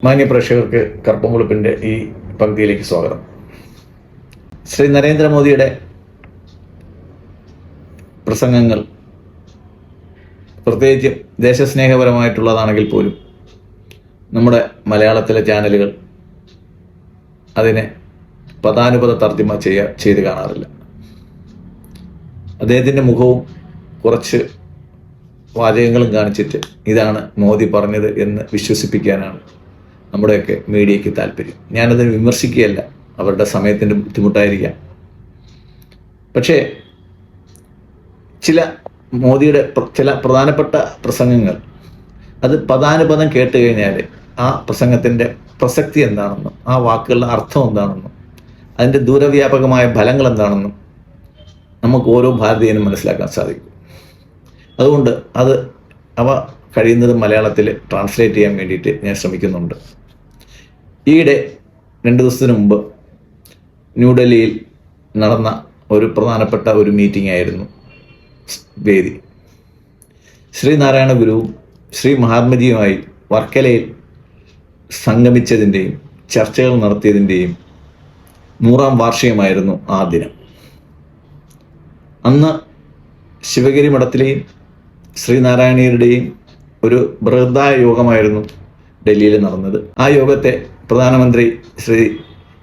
മാന്യ പ്രേക്ഷകർക്ക് കറുപ്പുമുളുപ്പിൻ്റെ ഈ പങ്ക്തിയിലേക്ക് സ്വാഗതം. ശ്രീ നരേന്ദ്രമോദിയുടെ പ്രസംഗങ്ങൾ പ്രത്യേകിച്ച് ദേശസ്നേഹപരമായിട്ടുള്ളതാണെങ്കിൽ പോലും നമ്മുടെ മലയാളത്തിലെ ചാനലുകൾ അതിനെ പദാനുപത തർജ്ജമ ചെയ്ത് കാണാറില്ല. അദ്ദേഹത്തിൻ്റെ മുഖവും കുറച്ച് വാചകങ്ങളും കാണിച്ചിട്ട് ഇതാണ് മോദി പറഞ്ഞത് എന്ന് വിശ്വസിപ്പിക്കാനാണ് നമ്മുടെയൊക്കെ മീഡിയയ്ക്ക് താല്പര്യം. ഞാനതിന് വിമർശിക്കുകയല്ല, അവരുടെ സമയത്തിൻ്റെ ബുദ്ധിമുട്ടായിരിക്കാം. പക്ഷേ മോദിയുടെ ചില പ്രധാനപ്പെട്ട പ്രസംഗങ്ങൾ അത് പദാനുപദം കേട്ട് കഴിഞ്ഞാൽ ആ പ്രസംഗത്തിൻ്റെ പ്രസക്തി എന്താണെന്നും ആ വാക്കുകളുടെ അർത്ഥം എന്താണെന്നും അതിൻ്റെ ദൂരവ്യാപകമായ ഫലങ്ങൾ എന്താണെന്നും നമുക്ക് ഓരോ ഭാരതീയനും മനസ്സിലാക്കാൻ സാധിക്കും. അതുകൊണ്ട് അവ കഴിയുന്നത് മലയാളത്തിൽ ട്രാൻസ്ലേറ്റ് ചെയ്യാൻ വേണ്ടിയിട്ട് ഞാൻ ശ്രമിക്കുന്നുണ്ട്. ഈയിടെ 2 ദിവസത്തിന് മുമ്പ് ന്യൂഡൽഹിയിൽ നടന്ന ഒരു പ്രധാനപ്പെട്ട ഒരു മീറ്റിംഗ് ആയിരുന്നു വേദി. ശ്രീനാരായണ ഗുരുവും ശ്രീ മഹാത്മജിയുമായി വർക്കലയിൽ സംഗമിച്ചതിൻ്റെയും ചർച്ചകൾ നടത്തിയതിൻ്റെയും 100ാം വാർഷികമായിരുന്നു ആ ദിനം. അന്ന് ശിവഗിരി മഠത്തിലെയും ശ്രീനാരായണീയരുടെയും ഒരു ബൃഹത്തായ യോഗമായിരുന്നു ഡൽഹിയിൽ നടന്നത്. ആ യോഗത്തെ പ്രധാനമന്ത്രി ശ്രീ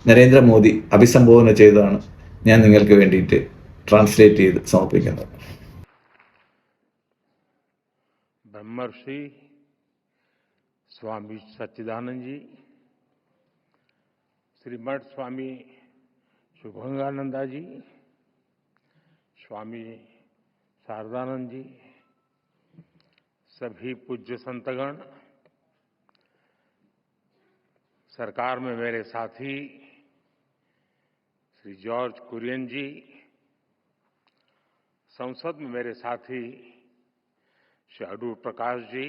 നരേന്ദ്രമോദി അഭിസംബോധന ചെയ്തതാണ് ഞാൻ നിങ്ങൾക്ക് വേണ്ടിയിട്ട് ട്രാൻസ്ലേറ്റ് ചെയ്ത് സമർപ്പിക്കുന്നത്. ब्रह्मर्षि स्वामी सच्चिदानंद जी, श्रीमठ स्वामी शुभंगानंदा जी, स्वामी शारदानंद जी, सभी पूज्य संतगण, सरकार में मेरे साथी श्री जॉर्ज कुरियन जी, संसद में मेरे साथी श्री अडूर प्रकाश जी,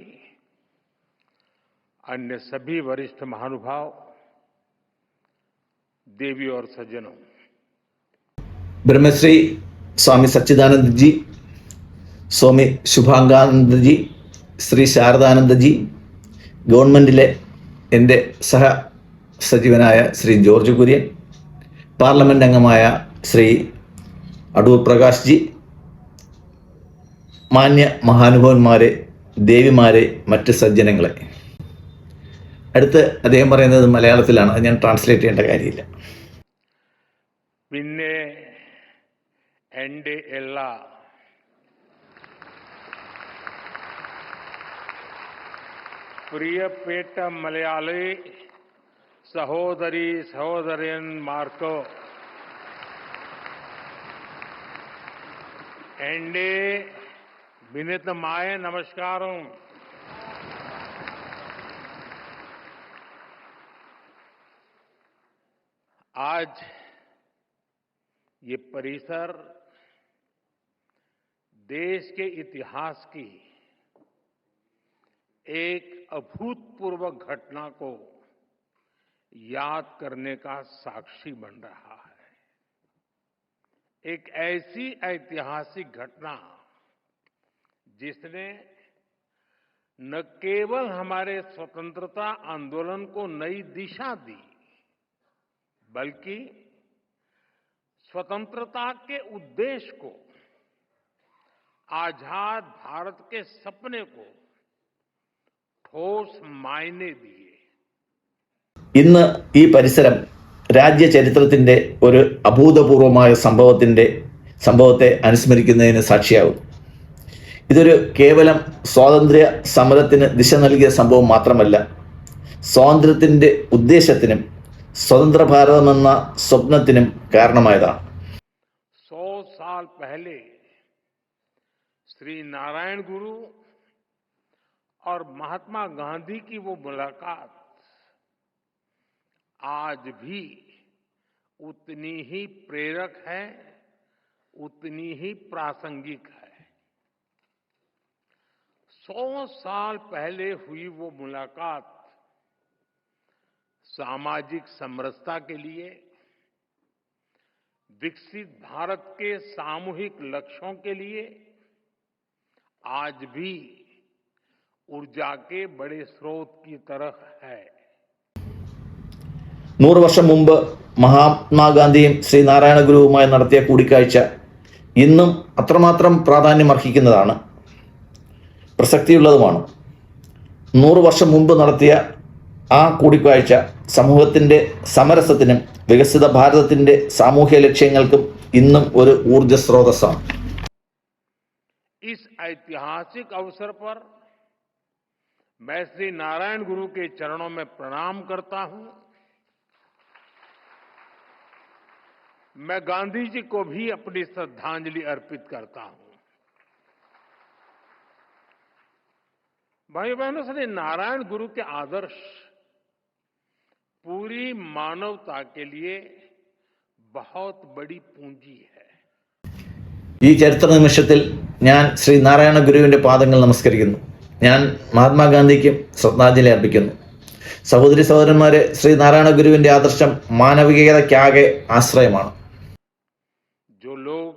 अन्य सभी वरिष्ठ महानुभाव, देवी और सज्जनों, ब्रह्मश्री स्वामी सच्चिदानंद जी, स्वामी शुभांगानंद जी, श्री शारदानंद जी, ഗവൺമെന്റിലെ എൻ്റെ സഹസജീവനായ ശ്രീ ജോർജ് കുര്യൻ, പാർലമെന്റ് അംഗമായ ശ്രീ അടൂർ പ്രകാശ് ജി, മാന്യ മഹാനുഭാവന്മാരെ, ദേവിമാരെ, മറ്റ് സജ്ജനങ്ങളെ. അടുത്ത് അദ്ദേഹം പറയുന്നത് മലയാളത്തിലാണ്, അത് ഞാൻ ട്രാൻസ്ലേറ്റ് ചെയ്യേണ്ട കാര്യമില്ല. പിന്നെ എൻ്റെ എല്ലാ പ്രിയപ്പെട്ട മലയാളി സഹോദരി സഹോദരന്മാർക്ക് എൻ്റെ വിനീതമായ നമസ്കാരം. आज ये परिसर देश के इतिहास की एक अभूतपूर्व घटना को याद करने का साक्षी बन रहा है. एक ऐसी ऐतिहासिक घटना जिसने न केवल हमारे स्वतंत्रता आंदोलन को नई दिशा दी, बल्कि स्वतंत्रता के उद्देश्य को, आजाद भारत के सपने को ठोस मायने दिए. ഇന്ന് ഈ പരിസരം രാജ്യചരിത്രത്തിൻ്റെ ഒരു അഭൂതപൂർവമായ സംഭവത്തെ അനുസ്മരിക്കുന്നതിന് സാക്ഷിയാകും. ഇതൊരു കേവലം സ്വാതന്ത്ര്യ സമരത്തിന് ദിശ നൽകിയ സംഭവം മാത്രമല്ല, സ്വാതന്ത്ര്യത്തിൻ്റെ ഉദ്ദേശത്തിനും സ്വതന്ത്ര ഭാരതമെന്ന സ്വപ്നത്തിനും കാരണമായതാണ്. 100 साल पहले श्री नारायण गुरु और महात्मा गांधी की वो मुलाकात आज भी उतनी ही प्रेरक है, उतनी ही प्रासंगिक है. 100 साल पहले हुई वो मुलाकात सामाजिक समरसता के लिए, विकसित भारत के सामूहिक लक्ष्यों के लिए आज भी ऊर्जा के बड़े स्रोत की तरह है. 100 വർഷം മുമ്പ് മഹാത്മാഗാന്ധിയും ശ്രീനാരായണ ഗുരുവുമായി നടത്തിയ കൂടിക്കാഴ്ച ഇന്നും അത്രമാത്രം പ്രാധാന്യം അർഹിക്കുന്നതാണ്, പ്രസക്തിയുള്ളതുമാണ്. 100 വർഷം മുമ്പ് നടത്തിയ ആ കൂടിക്കാഴ്ച സമൂഹത്തിൻ്റെ സമരസത്തിനും വികസിത ഭാരതത്തിൻ്റെ സാമൂഹ്യ ലക്ഷ്യങ്ങൾക്കും ഇന്നും ഒരു ഊർജ്ജ സ്രോതസ്സാണ്. इस ऐतिहासिक अवसर पर मैं श्री नारायण गुरु के चरणों में प्रणाम करता हूं. मैं गांधी जी को भी अपनी श्रद्धांजलि अर्पित करता हूं. भाई बहनों, श्री नारायण गुरु के आदर्श पूरी मानवता के लिए बहुत बड़ी पूंजी है. ഈ ചരിത്ര നിമിഷത്തിൽ ഞാൻ ശ്രീ നാരായണ ഗുരുവിൻ്റെ പാദങ്ങൾ നമസ്കരിക്കുന്നു. ഞാൻ മഹാത്മാഗാന്ധിക്കും ശ്രദ്ധാഞ്ജലി അർപ്പിക്കുന്നു. സഹോദരി സഹോദരന്മാരെ, ശ്രീ നാരായണ ഗുരുവിൻ്റെ ആദർശം മാനവികതയ്ക്കാകെ ആശ്രയമാണ്. जो लोग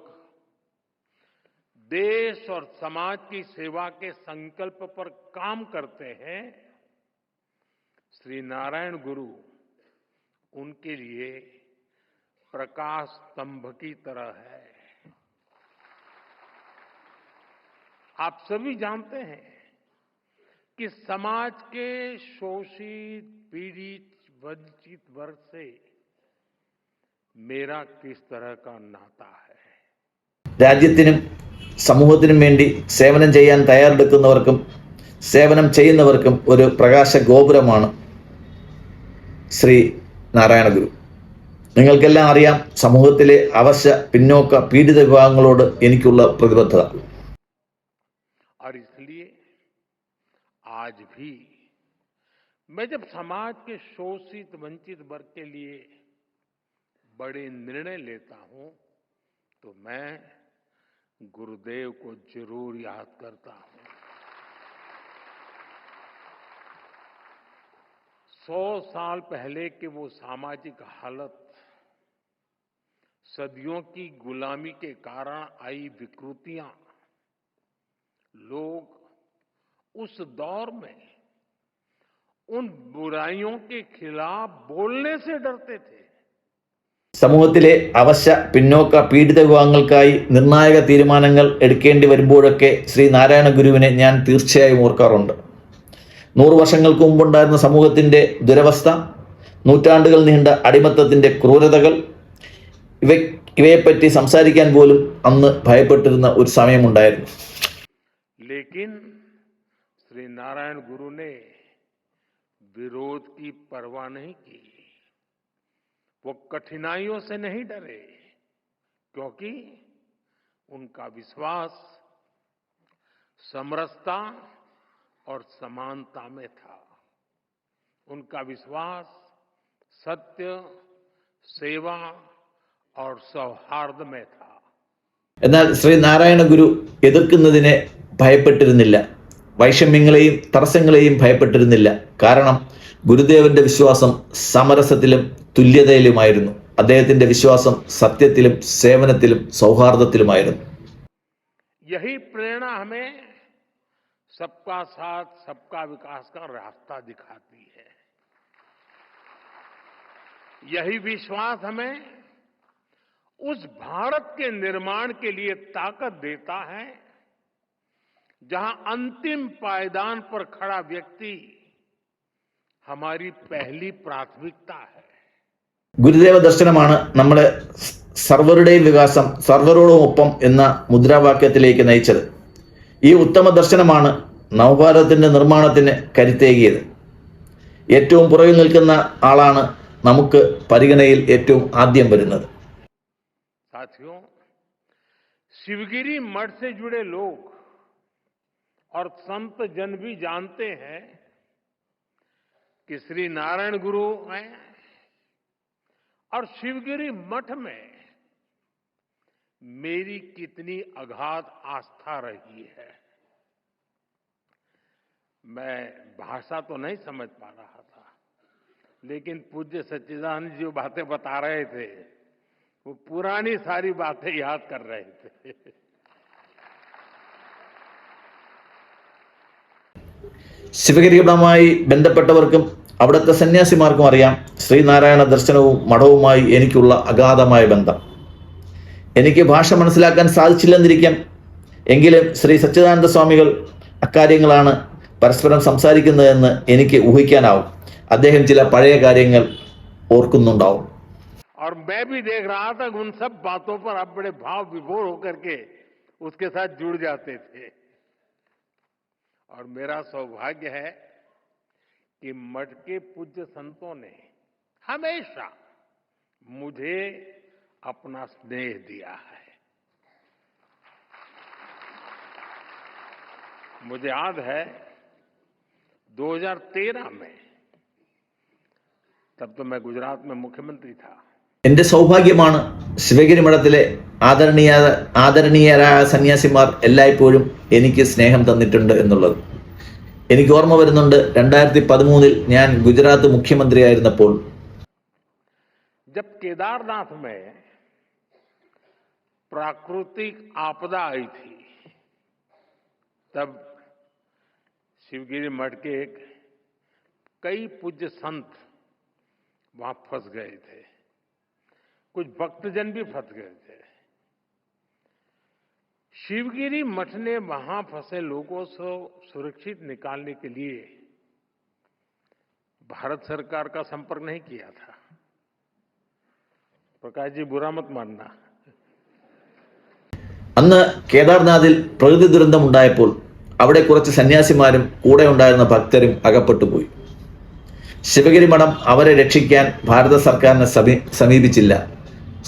देश और समाज की सेवा के संकल्प पर काम करते हैं, श्री नारायण गुरु उनके लिए प्रकाश स्तंभ की तरह है. आप सभी जानते हैं कि समाज के शोषित, पीड़ित, वंचित वर्ग से मेरा किस तरह का नाता है. രാജ്യത്തിനും സമൂഹത്തിനും വേണ്ടി സേവനം ചെയ്യാൻ തയ്യാറെടുക്കുന്നവർക്കും സേവനം ചെയ്യുന്നവർക്കും ഒരു പ്രകാശ ഗോപുരമാണ് ശ്രീ നാരായണ ഗുരു. നിങ്ങൾക്കെല്ലാം അറിയാം സമൂഹത്തിലെ അവശ്യ, പിന്നോക്ക, പീഡിത വിഭാഗങ്ങളോട് എനിക്കുള്ള പ്രതിബദ്ധത. और इसलिए आज भी मैं जब समाज के शोषित, वंचित वर्ग के लिए बड़े निर्णय लेता हूं तो मैं गुरुदेव को जरूर याद करता हूं. 100 साल पहले के वो सामाजिक हालत, सदियों की गुलामी के कारण आई विकृतियां, लोग उस दौर में उन बुराइयों के खिलाफ बोलने से डरते थे. സമൂഹത്തിലെ അവശ്യ, പിന്നോക്ക, പീഡിത വിഭാഗങ്ങൾക്കായി നിർണായക തീരുമാനങ്ങൾ എടുക്കേണ്ടി വരുമ്പോഴൊക്കെ ശ്രീ നാരായണ ഗുരുവിനെ ഞാൻ തീർച്ചയായും ഓർക്കാറുണ്ട്. 100 വർഷങ്ങൾക്ക് മുമ്പുണ്ടായിരുന്ന സമൂഹത്തിൻ്റെ ദുരവസ്ഥ, നൂറ്റാണ്ടുകൾ നീണ്ട അടിമത്തത്തിൻ്റെ ക്രൂരതകൾ, ഇവയെപ്പറ്റി സംസാരിക്കാൻ പോലും അന്ന് ഭയപ്പെട്ടിരുന്ന ഒരു സമയമുണ്ടായിരുന്നു. लेकिन श्री नारायण गुरु ने विरोध की परवाह नहीं की. वो कठिनाइयों से नहीं डरे, क्योंकि उनका विश्वास समरसता और समानता में था. उनका विश्वास सत्य, सेवा और सौहार्द में था. എന്നാൽ ശ്രീ നാരായണ ഗുരു എതിർക്കുന്നതിനെ ഭയപ്പെട്ടിരുന്നില്ല, വൈഷമ്യങ്ങളെയും തടസ്സങ്ങളെയും ഭയപ്പെട്ടിരുന്നില്ല. കാരണം ഗുരുദേവന്റെ വിശ്വാസം സമരസത്തിലും തുല്യതയിലുമായിരുന്നു. അദ്ദേഹത്തിന്റെ വിശ്വാസം സത്യത്തിലും സേവനത്തിലും സൗഹാർദ്ദത്തിലുമായിരുന്നു. यही प्रेरणा हमें सबका साथ, सबका विकास का रास्ता दिखाती है. यही विश्वास हमें उस भारत के निर्माण के लिए ताकत देता है जहां अंतिम पायदान पर खड़ा व्यक्ति हमारी पहली प्राथमिकता है. ഗുരുദേവ ദർശനമാണ് നമ്മളെ സർവരുടെയും വികാസം സർവരോടുമൊപ്പം എന്ന മുദ്രാവാക്യത്തിലേക്ക് നയിച്ചത്. ഈ ഉത്തമ ദർശനമാണ് നവഭാരതത്തിന്റെ നിർമ്മാണത്തിന് കരുത്തേകിയത്. ഏറ്റവും പുറകിൽ നിൽക്കുന്ന ആളാണ് നമുക്ക് പരിഗണനയിൽ ഏറ്റവും ആദ്യം വരുന്നത്. साथियों, शिवगिरी मठ से जुड़े लोग और संत जन भी जानते हैं कि श्री नारायण गुरु हैं और शिवगिरी मठ में मेरी कितनी अगाध आस्था रही है. मैं भाषा तो नहीं समझ पा रहा था, लेकिन पूज्य सच्चिदानंद जी जो बातें बता रहे थे वो पुरानी सारी बातें याद कर रहे थे. ശിവഗിരിയുമായി ബന്ധപ്പെട്ടവർക്കും അവിടുത്തെ സന്യാസിമാർക്കും അറിയാം ശ്രീനാരായണ ദർശനവും മഠവുമായി എനിക്കുള്ള അഗാധമായ ബന്ധം. എനിക്ക് ഭാഷ മനസ്സിലാക്കാൻ സാധിച്ചില്ലെന്നിരിക്കാം, എങ്കിലും ശ്രീ സച്ചിദാനന്ദ സ്വാമികൾ അക്കാര്യങ്ങളാണ് പരസ്പരം സംസാരിക്കുന്നതെന്ന് എനിക്ക് ഊഹിക്കാനാവും. അദ്ദേഹം ചില പഴയ കാര്യങ്ങൾ ഓർക്കുന്നുണ്ടാവും. और मैं भी देख रहा था उन सब बातों पर आप बड़े भाव विभोर होकर के उसके साथ जुड़ जाते थे। और मेरा सौभाग्य है कि मठ के पूज्य संतों ने हमेशा मुझे अपना स्नेह दिया है। मुझे याद है 2013 में, तब तो मैं गुजरात में मुख्यमंत्री था। എൻ്റെ സൗഭാഗ്യമാണ് ശിവഗിരി മഠത്തിലെ ആദരണീയരായ സന്യാസിമാർ എല്ലായ്പ്പോഴും എനിക്ക് സ്നേഹം തന്നിട്ടുണ്ട് എന്നുള്ളത്. എനിക്ക് ഓർമ്മ വരുന്നുണ്ട് 2013 ഞാൻ ഗുജറാത്ത് മുഖ്യമന്ത്രിയായിരുന്നപ്പോൾ जब केदारनाथ में प्राकृतिक आपदा आई थी, तब शिवगिरी मठ के कई पूज्य संत वहां फंस गए थे, कुछ भक्तजन भी फंस गए थे। शिवगिरी मठ ने वहां फंसे लोगों को सुरक्षित निकालने के लिए भारत सरकार का संपर्क नहीं किया था। प्रकाश जी बुरा मत मानना। അന്ന് കേദാർനാഥിൽ പ്രകൃതി ദുരന്തമുണ്ടായപ്പോൾ അവിടെ കുറച്ച് സന്യാസിമാരും കൂടെ ഉണ്ടായിരുന്ന ഭക്തരും അകപ്പെട്ടുപോയി. ശിവഗിരി മഠം അവരെ രക്ഷിക്കാൻ ഭാരത സർക്കാരിനെ സമീപിച്ചില്ല.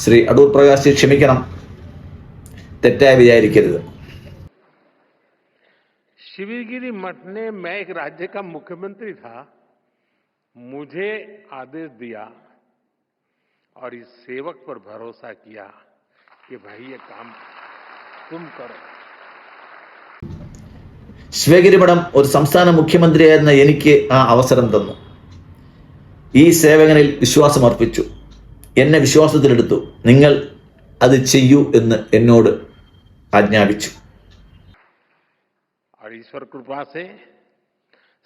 ശ്രീ അടൂർ പ്രകാശ് ജി ക്ഷമിക്കണം, തെറ്റായി വിചാരിക്കരുത്. शिवगिरी मठ ने, मैं एक राज्य का मुख्यमंत्री था, मुझे आदेश दिया और इस सेवक पर भरोसा किया कि भाई ये काम तुम करो. ശിവഗിരി മഠം ഒരു സംസ്ഥാന മുഖ്യമന്ത്രിയായിരുന്ന എനിക്ക് ആ അവസരം തന്നു. ഈ സേവകനിൽ വിശ്വാസം അർപ്പിച്ചു, എന്നെ വിശ്വാസത്തിലെടുത്തു. നിങ്ങൾ അത് ചെയ്യൂ എന്ന് എന്നോട് ആജ്ഞാപിച്ചു. और ईश्वर कृपा से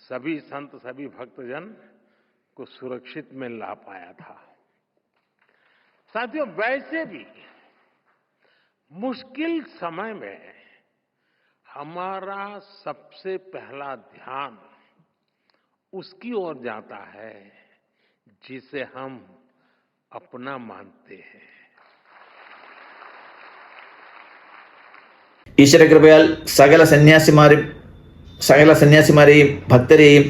सभी संत, सभी भक्तजन को सुरक्षित में ला पाया था. साथियों, वैसे भी मुश्किल समय में हमारा सबसे पहला ध्यान उसकी ओर जाता है जिसे हम अपना मानते हैं. ഈശ്വരകൃപയാൽ സകല സന്യാസിമാരെയും ഭക്തരെയും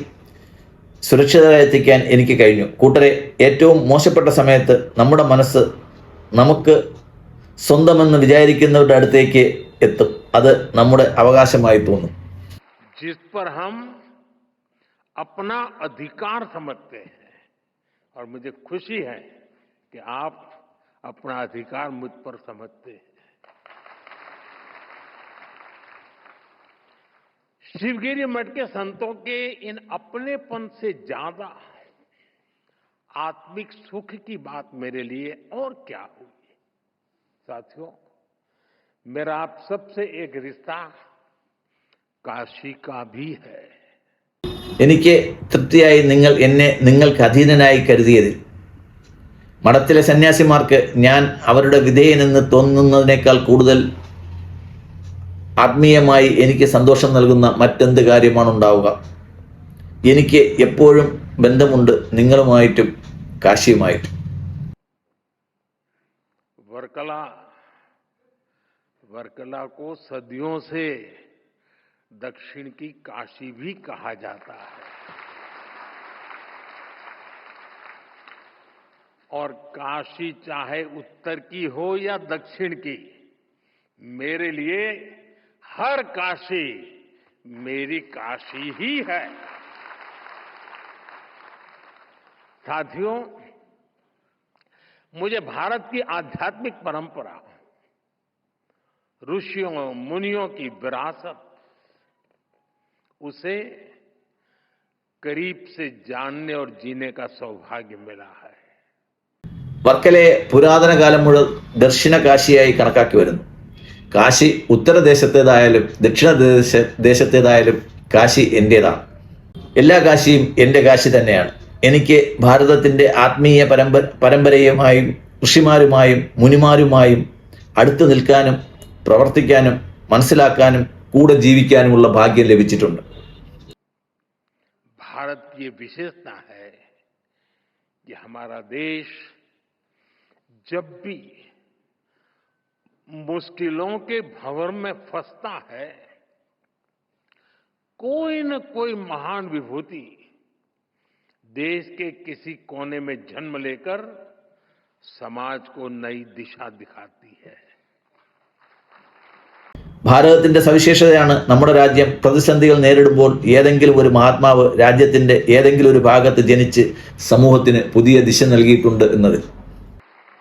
സുരക്ഷിതരായി എത്തിക്കാൻ എനിക്ക് കഴിഞ്ഞു. കൂട്ടരെ, ഏറ്റവും മോശപ്പെട്ട സമയത്ത് നമ്മുടെ മനസ്സ് നമുക്ക് സ്വന്തമെന്ന് വിചാരിക്കുന്നവരുടെ അടുത്തേക്ക് എത്തും. അത് നമ്മുടെ അവകാശമായി തോന്നും. जिस पर हम अपना अधिकार समझते हैं, और मुझे खुशी है कि आप अपना अधिकार मुझ पर समझते हैं. शिवगिरी मठ के संतों के इन अपनेपन से ज्यादा आत्मिक सुख की बात मेरे लिए और क्या हुई. साथियों, मेरा आप सबसे एक रिश्ता काशी का भी है. എനിക്ക് തൃപ്തിയായി നിങ്ങൾ എന്നെ നിങ്ങൾക്ക് അധീനനായി കരുതിയതിൽ. മഠത്തിലെ സന്യാസിമാർക്ക് ഞാൻ അവരുടെ വിധേയനെന്ന് തോന്നുന്നതിനേക്കാൾ കൂടുതൽ ആത്മീയമായി എനിക്ക് സന്തോഷം നൽകുന്ന മറ്റെന്ത് കാര്യമാണ് ഉണ്ടാവുക. എനിക്ക് എപ്പോഴും ബന്ധമുണ്ട് നിങ്ങളുമായിട്ടും കാശിയുമായിട്ടും. वर्कला को सदियों से दक्षिण की काशी भी कहा जाता है. और काशी चाहे उत्तर की हो या दक्षिण की, मेरे लिए हर काशी मेरी काशी ही है. साथियों, मुझे भारत की आध्यात्मिक परंपरा, ऋषियों मुनियों की विरासत, उसे करीब से जानने और जीने का सौभाग्य मिला है. വർക്കലയെ പുരാതന കാലം മുതൽ ദക്ഷിണ കാശിയായി കണക്കാക്കി വരുന്നു. കാശി ഉത്തരദേശത്തേതായാലും ദക്ഷിണ ദേശത്തേതായാലും കാശി എൻ്റേതാണ്. എല്ലാ കാശിയും എൻ്റെ കാശി തന്നെയാണ്. എനിക്ക് ഭാരതത്തിൻ്റെ ആത്മീയ പരമ്പരയുമായും ഋഷിമാരുമായും മുനിമാരുമായും അടുത്തു നിൽക്കാനും പ്രവർത്തിക്കാനും മനസ്സിലാക്കാനും കൂടെ ജീവിക്കാനുമുള്ള ഭാഗ്യം ലഭിച്ചിട്ടുണ്ട്. भारत की ये विशेषता है कि हमारा देश जब भी मुश्किलों के भंवर में फंसता है, कोई न कोई महान विभूति देश के किसी कोने में जन्म लेकर समाज को नई दिशा दिखाती है. ഭാരതത്തിന്റെ സവിശേഷതയാണ് നമ്മുടെ രാജ്യം പ്രതിസന്ധികൾ നേരിടുമ്പോൾ ഏതെങ്കിലും ഒരു മഹാത്മാവ് രാജ്യത്തിന്റെ ഏതെങ്കിലും ഒരു ഭാഗത്ത് ജനിച്ച് സമൂഹത്തിന് പുതിയ ദിശ നൽകിയിട്ടുണ്ട് എന്നത്.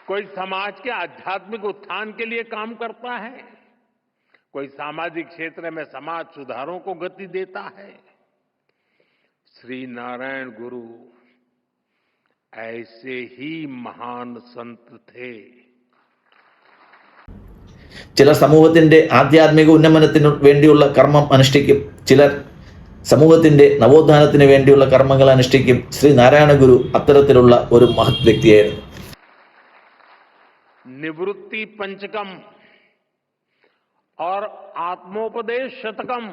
कोई समाज के आध्यात्मिक उत्थान के लिए काम करता है, कोई सामाजिक क्षेत्र में समाज सुधारों को गति देता है. श्री नारायण गुरु ऐसे ही महान संत थे. ചിലർ സമൂഹത്തിന്റെ ആധ്യാത്മിക ഉന്നമനത്തിനു വേണ്ടിയുള്ള കർമ്മം അനുഷ്ഠിക്കും, ചിലർ സമൂഹത്തിന്റെ നവോത്ഥാനത്തിന് വേണ്ടിയുള്ള കർമ്മങ്ങൾ അനുഷ്ഠിക്കും. ശ്രീ നാരായണ ഗുരു അത്തരത്തിലുള്ള ഒരു മഹത് വ്യക്തിയായിരുന്നു. निवृत्ति पंचकम और आत्मोपदेश शतकम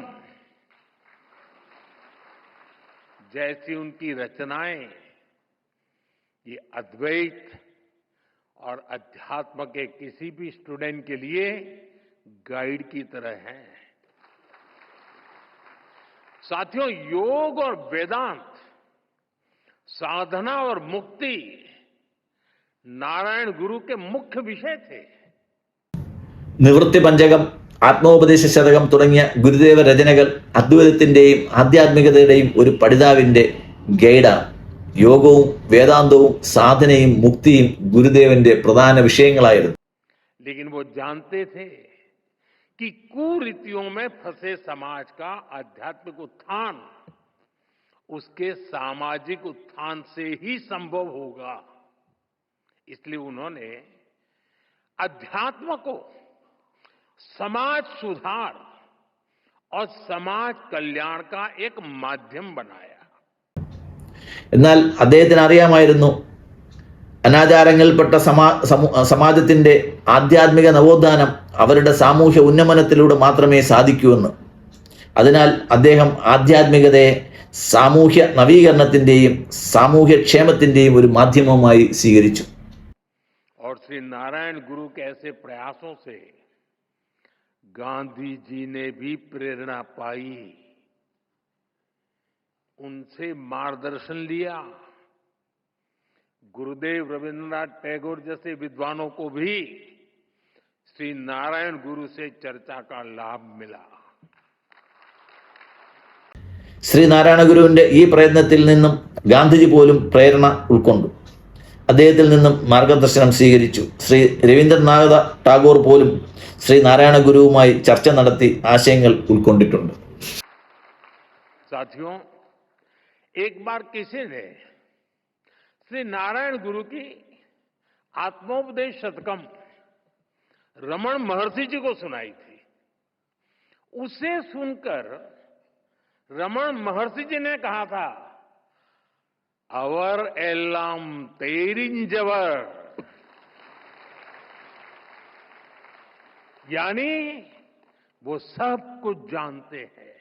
जैसी उनकी रचनाएं ये अद्वैत और अध्यात्म के किसी भी स्टूडेंट के लिए गाइड की तरह हैं. साथियों, योग और वेदांत, साधना और मुक्ति नारायण गुरु के मुख्य विषय थे. നിവൃത്തി പഞ്ചകം, ആത്മോപദേശ ശതകം തുടങ്ങിയ ഗുരുദേവ രചനകൾ അദ്വൈതത്തിന്റെയും ആധ്യാത്മികതയുടെയും ഒരു പഠിതാവിന്റെ ഗൈഡാണ്. യോഗവും വേദാന്തവും സാധനയും മുക്തിയും ഗുരുദേവന്റെ പ്രധാന വിഷയങ്ങളായിരുന്നു. लेकिन वो जानते थे कि कुरीतियों में फंसे समाज का आध्यात्मिक उत्थान उसके सामाजिक उत्थान से ही संभव होगा. इसलिए उन्होंने अध्यात्म को समाज सुधार और समाज कल्याण का एक माध्यम बनाया. എന്നാൽ അദ്ദേഹത്തിന് അറിയാമായിരുന്നു അനാചാരങ്ങളിൽപ്പെട്ട സമാജത്തിന്റെ ആധ്യാത്മിക നവോത്ഥാനം അവരുടെ സാമൂഹ്യ ഉന്നമനത്തിലൂടെ മാത്രമേ സാധിക്കൂ എന്ന്. അതിനാൽ അദ്ദേഹം ആധ്യാത്മികതയെ സാമൂഹ്യ നവീകരണത്തിന്റെയും സാമൂഹ്യ ക്ഷേമത്തിന്റെയും ഒരു മാധ്യമമായി സ്വീകരിച്ചു. और श्री नारायण गुरु के ऐसे प्रयासों से गांधी जी ने भी प्रेरणा पाई, उनसे मार्गदर्शन लिया. गुरुदेव रविन्द्रनाथ टैगोर जैसे विद्वानों को भी श्री नारायण गुरु से चर्चा का लाभ मिला. ശ്രീ നാരായണ ഗുരുവിന്റെ ഈ പ്രയത്നത്തിൽ നിന്നും ഗാന്ധിജി പോലും പ്രേരണ ഉൾക്കൊണ്ടു, അദ്ദേഹത്തിൽ നിന്നും മാർഗദർശനം സ്വീകരിച്ചു. ശ്രീ രവീന്ദ്രനാഥ ടാഗോർ പോലും ശ്രീ നാരായണ ഗുരുവുമായി ചർച്ച നടത്തി ആശയങ്ങൾ ഉൾക്കൊണ്ടിട്ടുണ്ട്. साथियों, एक बार किसी ने श्री नारायण गुरु की आत्मोपदेश शतकम रमण महर्षि जी को सुनाई थी. उसे सुनकर रमण महर्षि जी ने कहा था, अवर एल्लाम तेरिंजवर, यानी वो सब कुछ जानते हैं.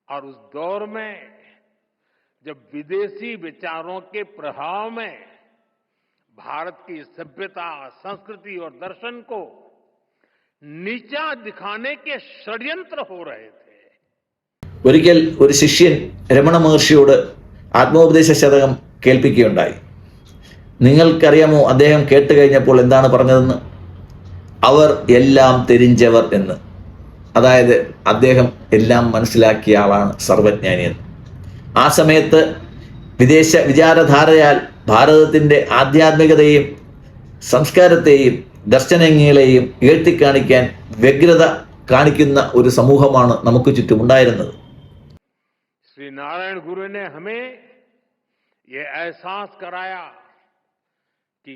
और उस दौर में जब विदेशी विचारों के प्रभाव में भारत की सभ्यता, संस्कृति और दर्शन को नीचा दिखाने के षड्यंत्र हो रहे थे. ഒരിക്കൽ ഒരു ശിഷ്യൻ രമണ മഹർഷിയോട് ആത്മോപദേശ ശതകം കേൾപ്പിക്കുകയുണ്ടായി. നിങ്ങൾക്കറിയാമോ അദ്ദേഹം കേട്ട് കഴിഞ്ഞപ്പോൾ എന്താണ് പറഞ്ഞതെന്ന്? അവർ എല്ലാം തെരിഞ്ചവർ എന്ന്. അതായത് അദ്ദേഹം എല്ലാം മനസ്സിലാക്കിയ ആളാണ്, സർവജ്ഞാനിയെന്ന്. ആ സമയത്ത് വിദേശ വിചാരധാരയാൽ ഭാരതത്തിൻ്റെ ആധ്യാത്മികതയെയും സംസ്കാരത്തെയും ദർശനങ്ങളെയും ഉയർത്തിക്കാണിക്കാൻ വ്യഗ്രത കാണിക്കുന്ന ഒരു സമൂഹമാണ് നമുക്ക് ചുറ്റുമുണ്ടായിരുന്നത്. श्री नारायण गुरु ने हमें ये एहसास कराया कि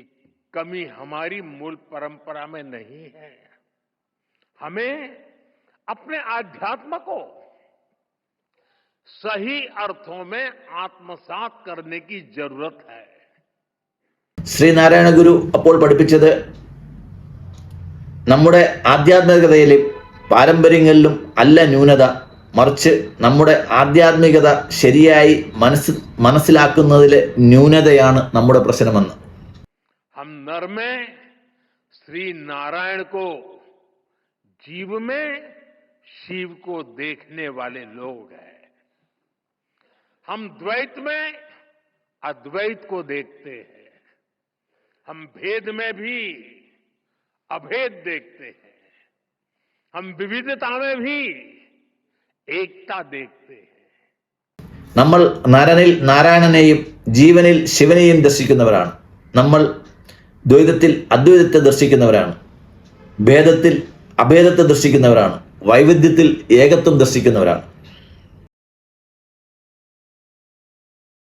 कमी हमारी मूल परंपरा में नहीं है. हमें अपने आध्यात्म को सही अर्थों में आत्मसात करने की जरूरत है। ശ്രീനാരായണ ഗുരു അപ്പോൾ പഠിപ്പിച്ചത് നമ്മുടെ ആധ്യാത്മികതയിലും പാരമ്പര്യങ്ങളിലും അല്ല ന്യൂനത, മറിച്ച് നമ്മുടെ ആധ്യാത്മികത ശരിയായി മനസ്സിലാക്കുന്നതിലെ ന്യൂനതയാണ് നമ്മുടെ പ്രശ്നമെന്ന്. हम नर में श्री नारायण को, जीव में शिव को देखने वाले लोग हैं। हम द्वैत में अद्वैत को देखते हैं, हम भेद में भी अभेद देखते हैं, हम विविधता में भी एकता देखते हैं. നമ്മൾ നരനിൽ നാരായണനെയും ജീവനിൽ ശിവനെയും ദർശിക്കുന്നവരാണ്. നമ്മൾ ദ്വൈതത്തിൽ അദ്വൈതത്തെ ദർശിക്കുന്നവരാണ്, ഭേദത്തിൽ അഭേദത്തെ ദർശിക്കുന്നവരാണ്, വൈവിധ്യത്തിൽ ഏകത്വം ദർശിക്കുന്നവരാണ്.